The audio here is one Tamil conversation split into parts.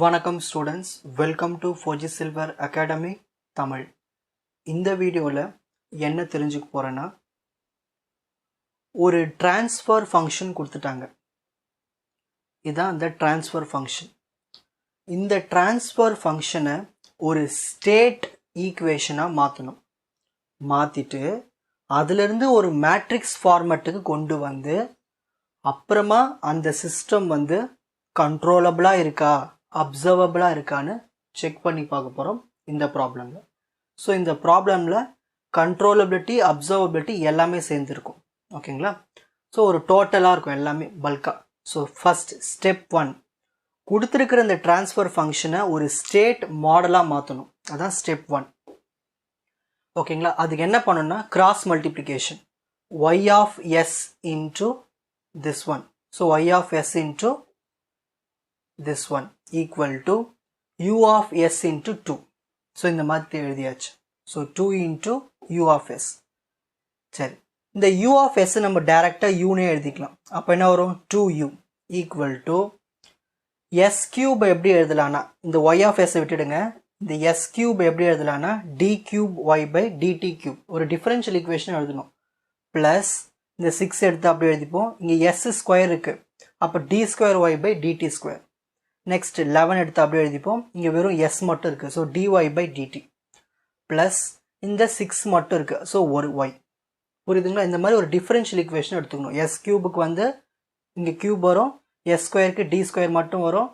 வணக்கம் students, welcome to Fauji silver academy Tamil. இந்த வீடியோவில் என்ன தெரிஞ்சுக்க போகிறேன்னா, ஒரு ட்ரான்ஸ்ஃபர் ஃபங்க்ஷன் கொடுத்துட்டாங்க. இதுதான் அந்த ட்ரான்ஸ்ஃபர் ஃபங்க்ஷன். இந்த ட்ரான்ஸ்ஃபர் ஃபங்க்ஷனை ஒரு ஸ்டேட் ஈக்குவேஷனாக மாற்றணும். மாற்றிட்டு அதிலிருந்து ஒரு மேட்ரிக்ஸ் ஃபார்மேட்டுக்கு கொண்டு வந்து அப்புறமா அந்த சிஸ்டம் கண்ட்ரோலபிளாக இருக்கா, அப்சர்வபிளாக இருக்கான்னு செக் பண்ணி பார்க்க போகிறோம் இந்த ப்ராப்ளமில். ஸோ இந்த ப்ராப்ளமில் கண்ட்ரோலபிலிட்டி, அப்சர்வபிலிட்டி எல்லாமே சேர்ந்துருக்கும். ஓகேங்களா? ஸோ ஒரு டோட்டலாக இருக்கும், எல்லாமே பல்காக. ஸோ ஃபஸ்ட் ஸ்டெப் 1, கொடுத்துருக்கிற இந்த ட்ரான்ஸ்ஃபர் ஃபங்க்ஷனை ஒரு ஸ்டேட் மாடலாக மாற்றணும். அதான் ஸ்டெப் 1. ஓகேங்களா? அதுக்கு என்ன பண்ணணும்னா cross multiplication, y of s into this one. So y of s into this one equal to u of s into 2. So இந்த மாதிரி எழுதியாச்சு. So 2 into u of s. சரி, இந்த u of s நம்ம டைரக்டா u னே எழுதிக்கலாம். அப்போ என்ன வரும்? 2u equal to s cube எப்படி எழுதலாம்னா, இந்த y of s விட்டுடுங்க, இந்த s cube எப்படி எழுதலாம்னா d cube y by dt cube, ஒரு டிஃபரன்ஷியல் ஈக்குவேஷன் எழுதணும். பிளஸ் இந்த 6 எடுத்து அப்படியே எழுதிப்போம். இங்கே s ஸ்கொயர் இருக்கு, அப்போ d square y by dt square. Next 11 எடுத்து அப்படியே எழுதிப்போம். இங்கே வெறும் s மட்டும் இருக்கு, so dy by dt plus இந்த 6 மட்டும் இருக்கு, ஸோ ஒரு y. புரியுதுங்களா? இந்த மாதிரி ஒரு டிஃபரன்ஷியல் ஈக்குவேஷன் எடுத்துக்கணும். s கியூபுக்கு இங்கே கியூப் வரும், s ஸ்கொயருக்கு d ஸ்கொயர் மட்டும் வரும்,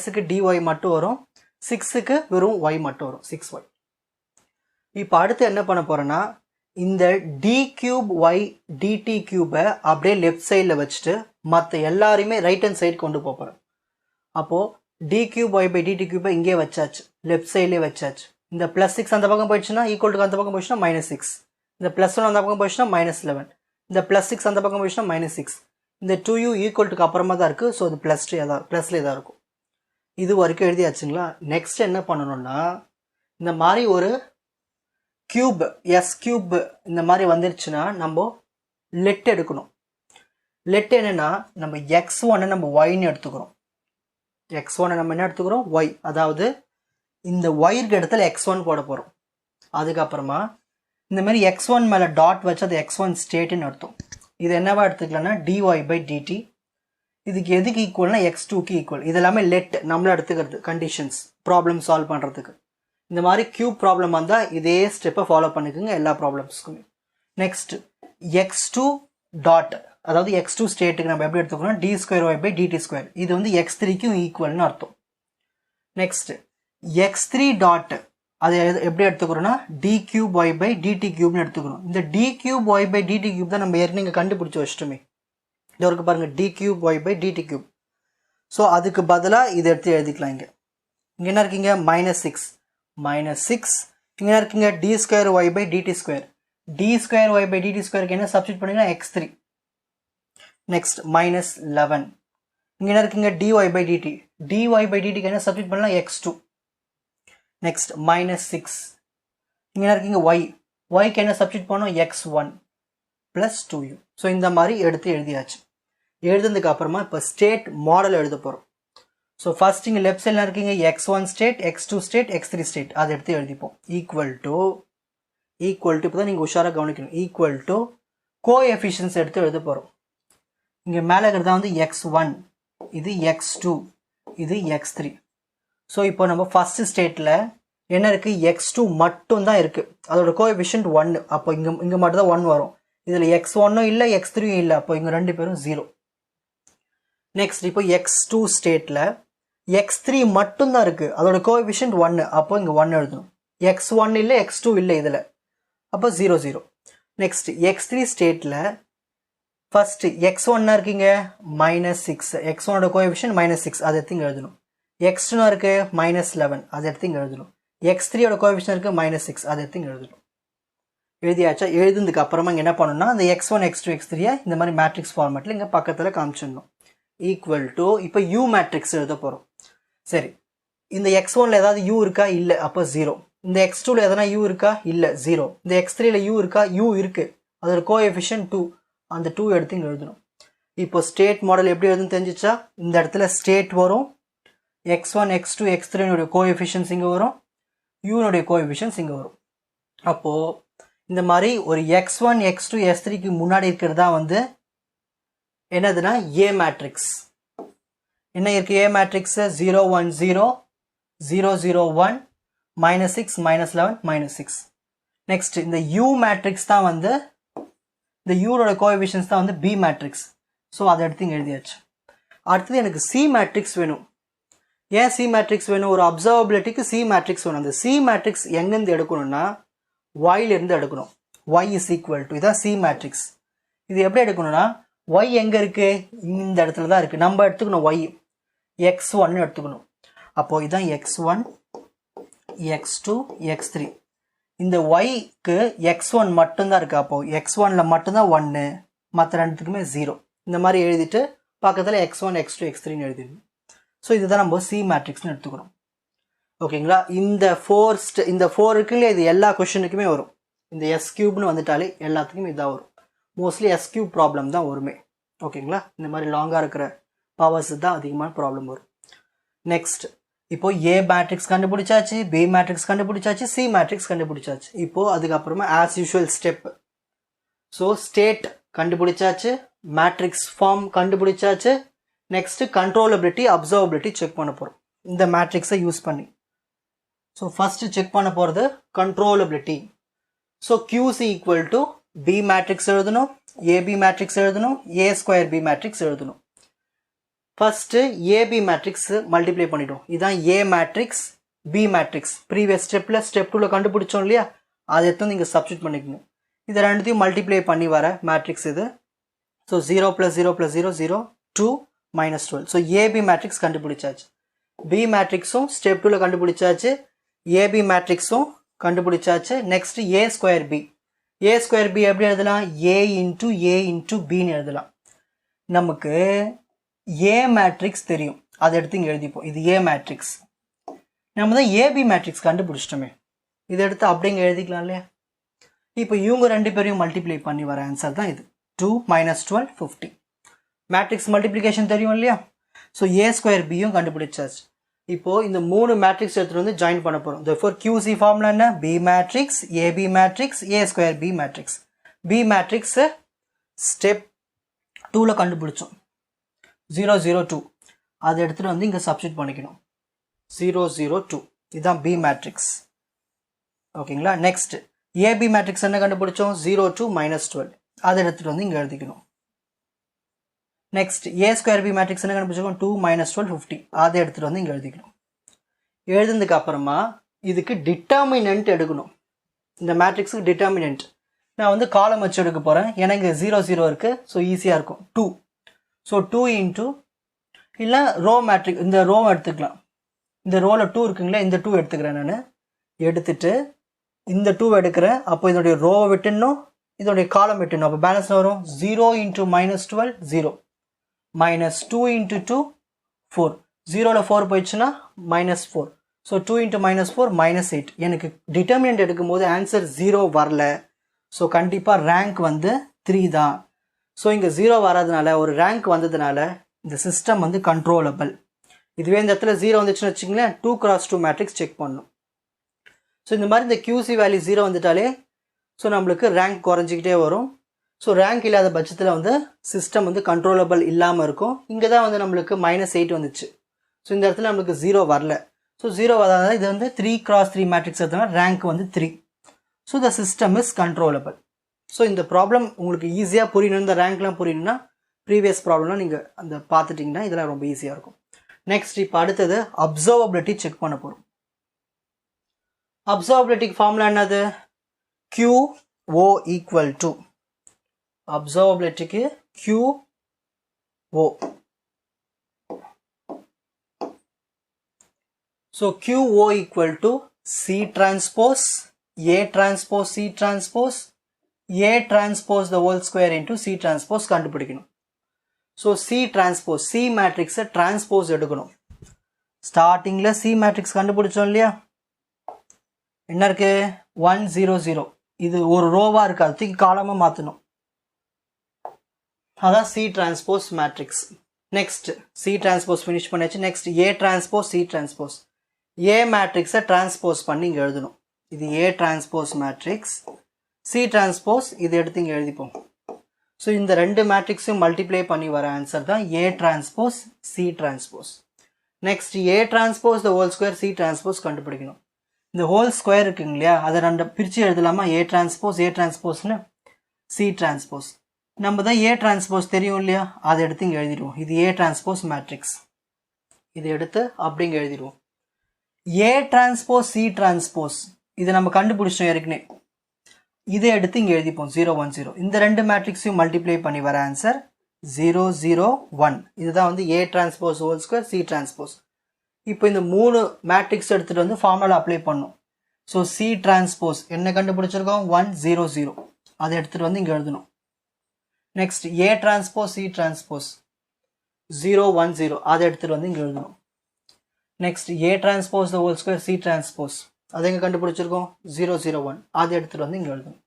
sக்கு dy மட்டும் வரும், 6க்கு வெறும் y மட்டும் வரும், 6y. இப்போ அடுத்து என்ன பண்ண போறேன்னா, இந்த d கியூப் y dt கியூபை அப்படியே லெஃப்ட் சைடில் வச்சுட்டு மற்ற எல்லாரையுமே ரைட் ஹேண்ட் சைடு கொண்டு போகிறேன். அப்போது d cube y by dt கியூபை இங்கே வச்சாச்சு, லெஃப்ட் சைட்லேயே வச்சாச்சு. இந்த ப்ளஸ் 6 அந்த பக்கம் போயிடுச்சுன்னா ஈக்குவல் அந்த பக்கம் போயிடுச்சுன்னா -6. இந்த +1 அந்த பக்கம் போயிடுச்சுன்னா -11. இந்த +6 அந்த பக்கம் போயிடுச்சுன்னா -6. இந்த 2u ஈக்குவல்ட்டுக்கு அப்புறமா தான் இருக்குது, ஸோ அது +3 தான் இருக்கும். இது வரைக்கும் எழுதியாச்சுங்களா? நெக்ஸ்ட் என்ன பண்ணணும்னா, இந்த மாதிரி ஒரு கியூப் s கியூப் இந்த மாதிரி வந்துருச்சுன்னா நம்ம லெட் எடுக்கணும். லெட் என்னன்னா, நம்ம x1 நம்ம yன்னு எடுத்துக்கிறோம். x1 நம்ம என்ன எடுத்துக்கிறோம்? y. அதாவது இந்த y இருக்க இடத்துல x1 போட போகிறோம். அதுக்கப்புறமா இந்த மாதிரி x1 மேலே டாட் வச்சு அது x1 ஸ்டேட்டுன்னு அர்த்தம். இது என்னவா எடுத்துக்கலாம்னா dy by dt. இதுக்கு எதுக்கு ஈக்குவல்னா x2க்கு ஈக்குவல். இது எல்லாமே லெட் நம்மள எடுத்துக்கிறது, கண்டிஷன்ஸ் ப்ராப்ளம் சால்வ் பண்ணுறதுக்கு. இந்த மாதிரி கியூப் ப்ராப்ளம் வந்தால் இதே ஸ்டெப்பை ஃபாலோ பண்ணிக்கோங்க எல்லா ப்ராப்ளம்ஸ்க்குமே. நெக்ஸ்ட் x2 டாட், அதாவது x2 ஸ்டேட்டுக்கு நம்ம எப்படி எடுத்துக்கணும்? d square y by dt square. இது x3க்கும் ஈக்குவல்னு அர்த்தம். நெக்ஸ்ட் x3 டாட், அதை எப்படி எடுத்துக்கிறோம்னா d cube y by dt கியூப்னு எடுத்துக்கிறோம். இந்த d cube y by dt cube தான் நம்ம ஏற்கனவே கண்டுபிடிச்சி வச்சிட்டோமே. இது வரைக்கும் பாருங்க, d cube y by dt cube. So அதுக்கு பதிலாக இதை எடுத்து எழுதிக்கலாம். இங்கே என்ன இருக்கீங்க? -6 இங்கே என்ன இருக்கீங்க? d square y by dt square. d square y by dt ஸ்கொயருக்கு என்ன சப்ஸ்டிட் பண்ணீங்கன்னா x3. நெக்ஸ்ட் -11 இங்கே என்ன இருக்கீங்க? dy by dt. dy by dtக்கு என்ன சப்ஸ்டிட் பண்ணலாம்? x2. நெக்ஸ்ட் -6 இங்கே என்ன இருக்கீங்க? y. yக்கு என்ன சப்ஸ்டிட் பண்ணோம்? x1 + 2u. ஸோ இந்த மாதிரி எடுத்து எழுதியாச்சு. எழுதுனதுக்கு அப்புறமா இப்போ ஸ்டேட் மாடல் எழுத போகிறோம். ஸோ ஃபர்ஸ்ட் இங்கே லெஃப்ட் சைடில் இருக்கீங்க x1 state, x2 state, x3 state. அதை எடுத்து எழுதிப்போம். ஈக்குவல் டு இப்போ தான் நீங்கள் உஷாராக கவனிக்கணும். ஈக்குவல் டு கோஎஃபிஷியன்ஸ் எடுத்து எழுத போகிறோம். இங்கே மேலே இருக்கிறதா x1, இது x2, இது x3. ஸோ இப்போ நம்ம ஃபர்ஸ்ட் ஸ்டேட்டில் என்ன இருக்குது? x2 மட்டும் தான் இருக்குது, அதோட கோஎஃபிஷியன்ட் 1. அப்போ இங்கே மட்டும் தான் 1 வரும். இதில் x1ம் இல்லை, x3யும் இல்லை, அப்போ இங்கே ரெண்டு பேரும் 0. நெக்ஸ்ட் இப்போ x2 ஸ்டேட்டில் x3 மட்டும் தான் இருக்குது, அதோட கோஎஃபிஷியன்ட் 1. அப்போ இங்கே 1 எழுதணும். x1 இல்லை, x2 இல்லை இதில், அப்போ 0 0. நெக்ஸ்ட் x3 ஸ்டேட்டில் ஃபர்ஸ்ட் x1 இருக்கீங்க -6, x1ஓட கோஎஃபிஷியன்ட் -6, அதை எடுத்து இங்கே எழுதணும். x2 இருக்கு -11, அதை எடுத்து இங்கே எழுதணும். x3ஓட கோஎஃபிஷியன்ட் இருக்கு -6, அதை எடுத்து இங்கே எழுதணும். எழுதியாச்சா? எழுதுனதுக்கு அப்புறமா இங்கே என்ன பண்ணணும்னா, அந்த x1 x2 x3 இந்த மாதிரி மேட்ரிக்ஸ் ஃபார்மேட்டில் இங்கே பக்கத்தில் காமிச்சிடணும். ஈக்குவல் டு இப்போ u மேட்ரிக்ஸ் எழுத போகிறோம். சரி, இந்த x1ல ஏதாவது u இருக்கா? இல்லை, அப்போ 0. இந்த x2ல எதனா u இருக்கா? இல்லை, 0. இந்த x3ல u இருக்கா? u இருக்கு, அதோட கோஎஃபிஷியன்ட் 2, அந்த 2 எடுத்து இங்கே எழுதணும். இப்போ ஸ்டேட் மாடல் எப்படி எழுதுன்னு தெரிஞ்சிச்சா? இந்த இடத்துல ஸ்டேட் வரும், x1 x2 x3 உடைய கோஎஃபிஷியன்ட்ஸ் இங்கே வரும், u உடைய கோஎஃபிஷியன்ட்ஸ் இங்கே வரும். அப்போது இந்த மாதிரி ஒரு x1 x2 s3க்கு முன்னாடி இருக்கிறது தான் வந்து என்னதுன்னா A மேட்ரிக்ஸ். என்ன இருக்குது A மேட்ரிக்ஸ்? 0 1 0 0 0 1 -6 -11 -6. நெக்ஸ்ட் இந்த U மேட்ரிக்ஸ் தான் வந்து இந்த யூரோட கோஎஃபிஷியன்ட்ஸ் தான் வந்து B மேட்ரிக்ஸ். ஸோ அதை எடுத்து இங்கே எழுதியாச்சு. அடுத்தது எனக்கு C மேட்ரிக்ஸ் வேணும். ஏன் C மேட்ரிக்ஸ் வேணும்? ஒரு அப்சர்வபிலிட்டிக்கு C மேட்ரிக்ஸ் வேணும். அந்த C மேட்ரிக்ஸ் எங்கேருந்து எடுக்கணும்னா Yலேருந்து எடுக்கணும். Y இஸ் ஈக்குவல் டு இதான் C மேட்ரிக்ஸ். இது எப்படி எடுக்கணும்னா Y எங்கே இருக்குது? இந்த இடத்துல தான் இருக்குது. நம்ம எடுத்துக்கணும் Y x1 எடுத்துக்கணும். அப்போது இதான் x1 x2 x3. இந்த Yக்கு x1 மட்டும்தான் இருக்குது. அப்போது x1ல் மட்டும்தான் 1, மற்ற ரெண்டுத்துக்குமே 0. இந்த மாதிரி எழுதிட்டு பக்கத்தில் x1 x2 x3ன்னு எழுதிடணும். ஸோ இதுதான் நம்ம C மேட்ரிக்ஸ்னு எடுத்துக்கிறோம். ஓகேங்களா? இந்த 4 இருக்குல்லையே, இது எல்லா கொஷனுக்குமே வரும். இந்த S கியூப்னு வந்துட்டாலே எல்லாத்துக்குமே இதாக வரும். மோஸ்ட்லி S கியூப் ப்ராப்ளம் தான் வருமே. ஓகேங்களா? இந்த மாதிரி லாங்காக இருக்கிற பவர்ஸ் தான் அதிகமான ப்ராப்ளம் வரும். நெக்ஸ்ட் இப்போ A மேட்ரிக்ஸ் கண்டுபிடிச்சாச்சு, B மேட்ரிக்ஸ் கண்டுபிடிச்சாச்சு, C மேட்ரிக்ஸ் கண்டுபிடிச்சாச்சு. இப்போது அதுக்கப்புறமா as usual step. So state கண்டுபிடிச்சாச்சு, மேட்ரிக்ஸ் ஃபார்ம் கண்டுபிடிச்சாச்சு. நெக்ஸ்ட்டு கண்ட்ரோலபிலிட்டி அப்சர்வபிலிட்டி செக் பண்ண போகிறோம் இந்த மேட்ரிக்ஸை யூஸ் பண்ணி. ஸோ ஃபஸ்ட்டு செக் பண்ண போகிறது controllability. So QC equal to B matrix எழுதணும், AB மேட்ரிக்ஸ் எழுதணும், A²B மேட்ரிக்ஸ் எழுதணும். ஃபஸ்ட்டு AB மேட்ரிக்ஸ் மல்டிப்ளை பண்ணிட்டோம். இதுதான் A matrix B matrix. Previous step 2ல் கண்டுபிடிச்சோம் இல்லையா, அதை எடுத்து வந்து இங்கே சப்ஸ்டியூட் பண்ணிக்கணும். இதை ரெண்டுத்தையும் மல்டிப்ளை பண்ணி வர மேட்ரிக்ஸ் இது. ஸோ 0 + 0 + 0 0 2 -12. ஸோ AB மேட்ரிக்ஸ் கண்டுபிடிச்சாச்சு. B மேட்ரிக்ஸும் ஸ்டெப் 2ல் கண்டுபிடிச்சாச்சு, AB மேட்ரிக்ஸும் கண்டுபிடிச்சாச்சு. Next A²B. A²B எப்படி எழுதலாம்? A × A × Bன்னு எழுதலாம். நமக்கு A மேட்ரிக்ஸ் தெரியும், அதை எடுத்து இங்கே எழுதிப்போம். இது A மேட்ரிக்ஸ். நம்ம தான் AB மேட்ரிக்ஸ் கண்டுபிடிச்சிட்டோமே, இதை எடுத்து அப்படிங்க எழுதிக்கலாம் இல்லையா? இப்போ இவங்க ரெண்டு பேரையும் மல்டிப்ளை பண்ணி வர ஆன்சர் தான் இது. 2 -12 50. மேட்ரிக்ஸ் மல்டிப்ளிகேஷன் தெரியும் இல்லையா? ஸோ A²Bயும் கண்டுபிடிச்சாச்சு. இப்போது இந்த 3 மேட்ரிக்ஸ் எடுத்துகிட்டு வந்து ஜாயின் பண்ண போகிறோம். therefore QC ஃபார்முலா என்ன? B matrix, AB matrix, A²B matrix. B மேட்ரிக்ஸை ஸ்டெப் 2ல் கண்டுபிடிச்சோம் 0 0 2. அதை எடுத்துகிட்டு வந்து இங்கே சப்ஸ்டியூட் பண்ணிக்கணும் 0 0 2. இதுதான் B மேட்ரிக்ஸ். ஓகேங்களா? நெக்ஸ்ட் AB மேட்ரிக்ஸ் என்ன கண்டுபிடிச்சோம்? 0 2 -12. அதை எடுத்துகிட்டு வந்து இங்கே எழுதிக்கணும். நெக்ஸ்ட் A²B மேட்ரிக்ஸ் என்ன கண்டுபிடிச்சிருக்கோம்? 2 -12 50. அதை எடுத்துகிட்டு வந்து இங்கே எழுதிக்கணும். எழுதுனதுக்கு அப்புறமா இதுக்கு டிட்டர்மினன்ட் எடுக்கணும். இந்த மேட்ரிக்ஸுக்கு டிட்டர்மினன்ட் நான் வந்து காலம் வச்சு எடுக்க போகிறேன். எனக்கு 0 0 இருக்குது, ஸோ ஈஸியாக இருக்கும். 2. ஸோ 2 × இல்லை ரோ மேட்ரிக், இந்த ரோ எடுத்துக்கலாம். இந்த ரோவில் 2 இருக்குங்களா, இந்த 2 எடுத்துக்கிறேன். நான் எடுத்துட்டு இந்த 2 எடுக்கிறேன். அப்போ இதனுடைய ரோவை விட்டுணும், இதனுடைய காலம் விட்டுணும். அப்போ பேலன்ஸ் வரும் 0 × -12 0 -2 × 2 4. 0ல் 4 போயிடுச்சுன்னா -4. ஸோ 2 × -4 -8. எனக்கு டிட்டர்மினன்ட் எடுக்கும்போது ஆன்சர் 0 வரல. ஸோ கண்டிப்பாக ரேங்க் வந்து 3 தான். ஸோ இங்கே 0 வராதனால, ஒரு ரேங்க் வந்ததுனால இந்த சிஸ்டம் வந்து கண்ட்ரோலபிள். இதுவே இந்த இடத்துல 0 வந்துச்சுன்னு வச்சுங்களேன், 2 × 2 மேட்ரிக்ஸ் செக் பண்ணணும். ஸோ இந்த மாதிரி இந்த QC வேல்யூ 0 வந்துட்டாலே ஸோ நம்மளுக்கு ரேங்க் குறைஞ்சிக்கிட்டே வரும். ஸோ ரேங்க் இல்லாத பட்சத்தில் வந்து சிஸ்டம் வந்து கண்ட்ரோலபிள் இல்லாமல் இருக்கும். இங்கே தான் வந்து நம்மளுக்கு -8 வந்துச்சு. ஸோ இந்த இடத்துல நம்மளுக்கு 0 வரல. ஸோ 0 வராத இது வந்து 3 × 3 மேட்ரிக்ஸ் எடுத்தோம்னா ரேங்க் வந்து 3. So the system is controllable. So இந்த ப்ராப்ளம் உங்களுக்கு ஈஸியாக புரியணும், இந்த ரேங்க்லாம் புரியணும்னா ப்ரீவியஸ் ப்ராப்ளம்லாம் நீங்கள் அந்த பார்த்துட்டிங்கன்னா இதெல்லாம் ரொம்ப ஈஸியாக இருக்கும். நெக்ஸ்ட் இப்போ அடுத்தது அப்சர்வபிலிட்டி செக் பண்ண போகிறோம். அப்சர்வபிலிட்டிக்கு ஃபார்முலா என்னது? QO ஈக்குவல் டு அப்சர்வபிலிட்டிக்கு QO. So QO equal to C transpose A transpose C transpose A transpose the whole square into C transpose கண்டுபிடிக்கணும். ஸோ C டிரான்ஸ்போஸ் C மேட்ரிக்ஸை டிரான்ஸ்போஸ் எடுக்கணும். ஸ்டார்டிங்கில் C மேட்ரிக்ஸ் கண்டுபிடிச்சோம் இல்லையா, என்ன இருக்கு? 1 0 0. இது ஒரு ரோவாக இருக்குது, அது தூக்கி காலமாக மாற்றணும். அதான் C டிரான்ஸ்போஸ் matrix. Next C transpose finish பண்ணியாச்சு. Next A transpose C transpose. A மேட்ரிக்ஸை டிரான்ஸ்போஸ் பண்ணி இங்கே எழுதணும். இது A transpose matrix. C transpose இது எடுத்து இங்கே எழுதிப்போம். ஸோ இந்த ரெண்டு மேட்ரிக்ஸையும் மல்டிப்ளை பண்ணி வர ஆன்சர் தான் ஏ transpose C transpose. Next A transpose the whole square C transpose கண்டுபிடிக்கணும். இந்த ஹோல் ஸ்கொயர் இருக்குங்க இல்லையா, அதை ரெண்டு பிரித்து எழுதலாமா? ஏ டிரான்ஸ்போஸ்னு சி டிரான்ஸ்போஸ். நம்ம தான் ஏ டிரான்ஸ்போஸ் தெரியும் இல்லையா, அதை எடுத்து இங்கே எழுதிடுவோம். இது ஏ டிரான்ஸ்போஸ் மேட்ரிக்ஸ். இதை எடுத்து அப்படிங்க எழுதிடுவோம். ஏ டிரான்ஸ்போஸ் சி டிரான்ஸ்போஸ் இதை நம்ம கண்டுபிடிச்சோம் ஏற்கனவே. இதை எடுத்து இங்கே எழுதிப்போம் 0 1 0. இந்த ரெண்டு மேட்ரிக்ஸையும் மல்டிப்ளை பண்ணி வர ஆன்சர் 0 0 1. இதுதான் வந்து ஏ transpose whole square C transpose. இப்போ இந்த 3 மேட்ரிக்ஸ் எடுத்துகிட்டு வந்து ஃபார்முலா அப்ளை பண்ணும். ஸோ சி டிரான்ஸ்போஸ் என்ன கண்டுபிடிச்சிருக்கோம்? 1 0 0. அதை எடுத்துகிட்டு வந்து இங்கே எழுதணும். Next A transpose C transpose 0 1 0. அதை எடுத்துகிட்டு வந்து இங்கே எழுதணும். Next A transpose the whole square C transpose அதை எங்கே கண்டுபிடிச்சிருக்கோம்? 0 0 1. அதை எடுத்துகிட்டு வந்து இங்கே எழுதணும்.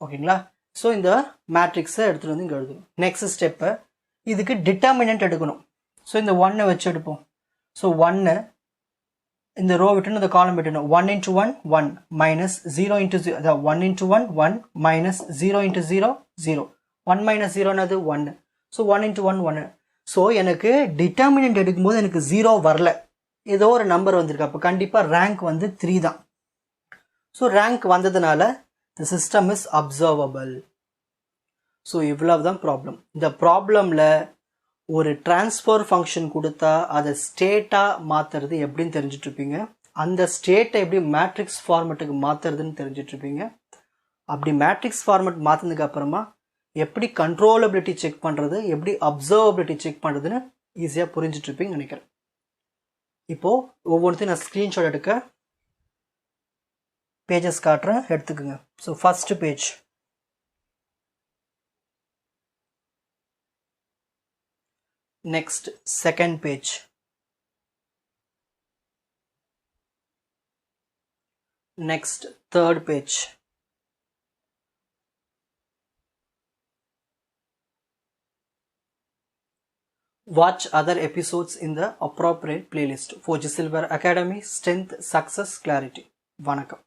ஓகேங்களா? ஸோ இந்த மேட்ரிக்ஸை எடுத்துகிட்டு வந்து இங்கே எழுதணும். நெக்ஸ்ட் ஸ்டெப்பு, இதுக்கு டிட்டர்மினன்ட் எடுக்கணும். ஸோ இந்த 1 வச்சு எடுப்போம். ஸோ 1 இந்த ரோ விட்டுன்னு இந்த காலம் விட்டுணும். 1 into 1 1 minus 0 into 0, அதாவது 1 into 1 1 minus 0 into 0 0. 1 minus 0 என்னது 1. So 1 into 1 1. ஸோ எனக்கு டிட்டர்மினன்ட் எடுக்கும்போது எனக்கு 0 வரல, ஏதோ ஒரு நம்பர் வந்திருக்கு. அப்போ கண்டிப்பாக ரேங்க் வந்து 3 தான். ஸோ ரேங்க் வந்ததுனால the system is observable. So இவ்வளவு தான் ப்ராப்ளம். இந்த ப்ராப்ளமில் ஒரு டிரான்ஸ்ஃபர் ஃபங்க்ஷன் கொடுத்தா அதை ஸ்டேட்டாக மாற்றுறது எப்படின்னு தெரிஞ்சிட்ருப்பீங்க. அந்த ஸ்டேட்டை எப்படி மேட்ரிக்ஸ் ஃபார்மெட்டுக்கு மாற்றுறதுன்னு தெரிஞ்சிட்ருப்பீங்க. அப்படி மேட்ரிக்ஸ் ஃபார்மெட் மாற்றினதுக்கு அப்புறமா எப்படி கண்ட்ரோலபிலிட்டி செக் பண்ணுறது, எப்படி அப்சர்வபிலிட்டி செக் பண்ணுறதுன்னு ஈஸியாக புரிஞ்சிட்ருப்பீங்கன்னு நினைக்கிறேன். இப்போது ஒவ்வொன்றையும் நான் ஸ்க்ரீன்ஷாட் எடுக்க பேஜஸ் காட்டுறேன், எடுத்துக்கோங்க. So first page, next second page, next third page, watch other episodes in the appropriate playlist. Foji Silver Academy, Strength, Success, Clarity. Vanakkam.